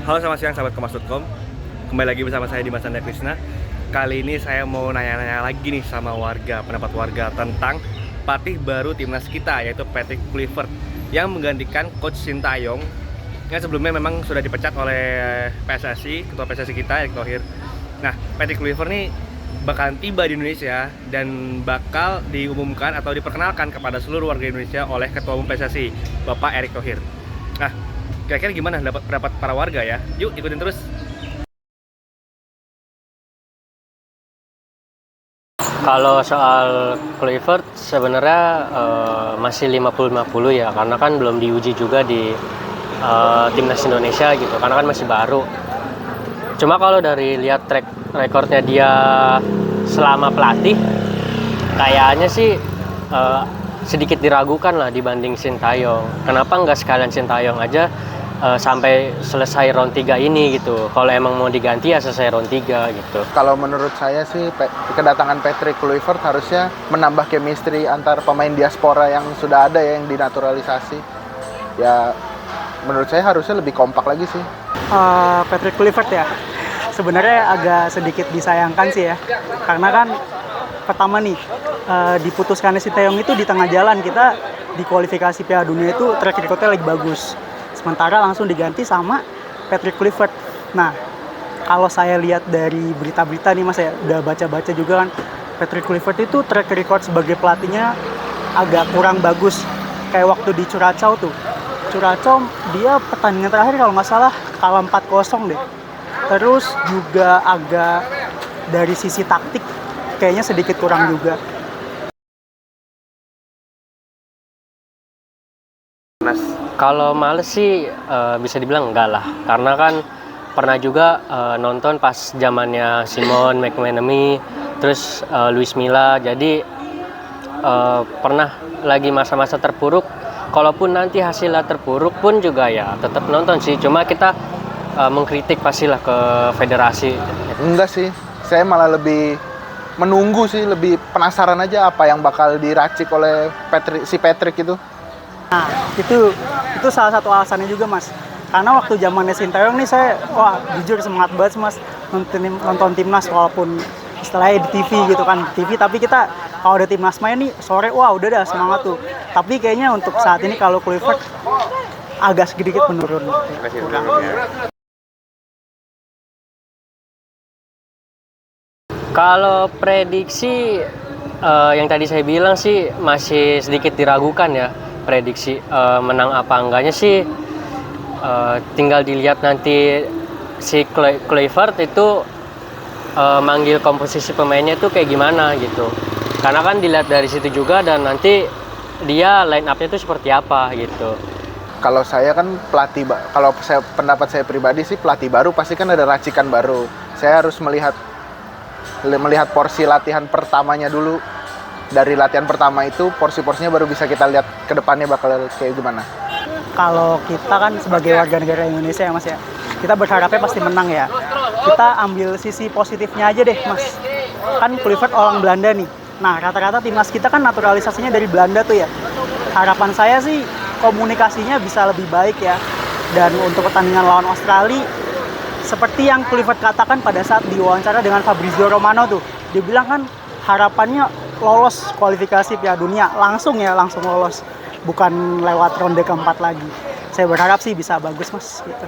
Halo, selamat siang sahabat Kompas.com. Kembali lagi bersama saya Dimas Anda Krisna. Kali ini saya mau nanya-nanya lagi nih sama pendapat warga tentang pelatih baru timnas kita, yaitu Patrick Kluivert yang menggantikan Coach Sintayong yang sebelumnya memang sudah dipecat oleh PSSI, ketua PSSI kita, Erick Thohir. Nah, Patrick Kluivert nih bakalan tiba di Indonesia dan bakal diumumkan atau diperkenalkan kepada seluruh warga Indonesia oleh ketua umum PSSI, Bapak Erick Thohir. Nah, kira-kira gimana pendapat para warga ya? Yuk ikutin terus. Kalau soal Kluivert sebenarnya masih 50-50 ya, karena kan belum diuji juga di timnas Indonesia gitu, karena kan masih baru. Cuma kalau dari lihat track recordnya dia selama pelatih, kayaknya sih sedikit diragukan lah dibanding Sintayong. Kenapa nggak sekalian Sintayong aja sampai selesai round 3 ini gitu. Kalau emang mau diganti ya selesai round 3 gitu. Kalau menurut saya sih kedatangan Patrick Kluivert harusnya menambah chemistry antar pemain diaspora yang sudah ada ya, yang dinaturalisasi. Ya menurut saya harusnya lebih kompak lagi sih. Patrick Kluivert ya, sebenarnya agak sedikit disayangkan sih ya, karena kan pertama nih diputuskannya Sintayong itu di tengah jalan. Kita di kualifikasi Piala Dunia itu track recordnya lagi bagus, sementara langsung diganti sama Patrick Kluivert. Nah, kalau saya lihat dari berita-berita nih Mas, ya udah baca-baca juga kan, Patrick Kluivert itu track record sebagai pelatihnya agak kurang bagus. Kayak waktu di Curaçao tuh, dia pertandingan terakhir kalau nggak salah kalah 4-0 deh. Terus juga agak dari sisi taktik kayaknya sedikit kurang juga. Kalau males sih bisa dibilang enggak lah, karena kan pernah juga nonton pas zamannya Simon McManamy, terus Luis Milla, jadi pernah lagi masa-masa terpuruk. Kalaupun nanti hasilnya terpuruk pun juga ya tetap nonton sih, cuma kita mengkritik pastilah ke federasi. Enggak sih, saya malah lebih menunggu sih, lebih penasaran aja apa yang bakal diracik oleh Patrick itu. Nah, itu salah satu alasannya juga Mas. Karena waktu zamannya Sintayong nih saya jujur semangat banget Mas nonton timnas, walaupun istilahnya di TV gitu kan, tapi kita kalau ada timnas main nih sore udah dah semangat tuh. Tapi kayaknya untuk saat ini kalau Kluivert agak sedikit menurun. Kalau prediksi yang tadi saya bilang sih masih sedikit diragukan ya. Prediksi menang apa enggaknya sih tinggal dilihat nanti si Kluivert itu manggil komposisi pemainnya itu kayak gimana gitu. Karena kan dilihat dari situ juga, dan nanti dia line up-nya itu seperti apa gitu. Kalau saya kan pendapat saya pribadi sih, pelatih baru pasti kan ada racikan baru. Saya harus melihat porsi latihan pertamanya dulu. Dari latihan pertama itu porsi-porsinya baru bisa kita lihat ke depannya bakal kayak gimana. Kalau kita kan sebagai warga negara Indonesia ya Mas ya, kita berharapnya pasti menang ya. Kita ambil sisi positifnya aja deh Mas. Kan Kluivert orang Belanda nih. Nah, rata-rata timnas kita kan naturalisasinya dari Belanda tuh ya. Harapan saya sih komunikasinya bisa lebih baik ya. Dan untuk pertandingan lawan Australia, seperti yang Kluivert katakan pada saat diwawancara dengan Fabrizio Romano tuh, dia bilang kan harapannya lolos kualifikasi Piala Dunia, langsung lolos, bukan lewat ronde keempat lagi. Saya berharap sih bisa bagus Mas gitu.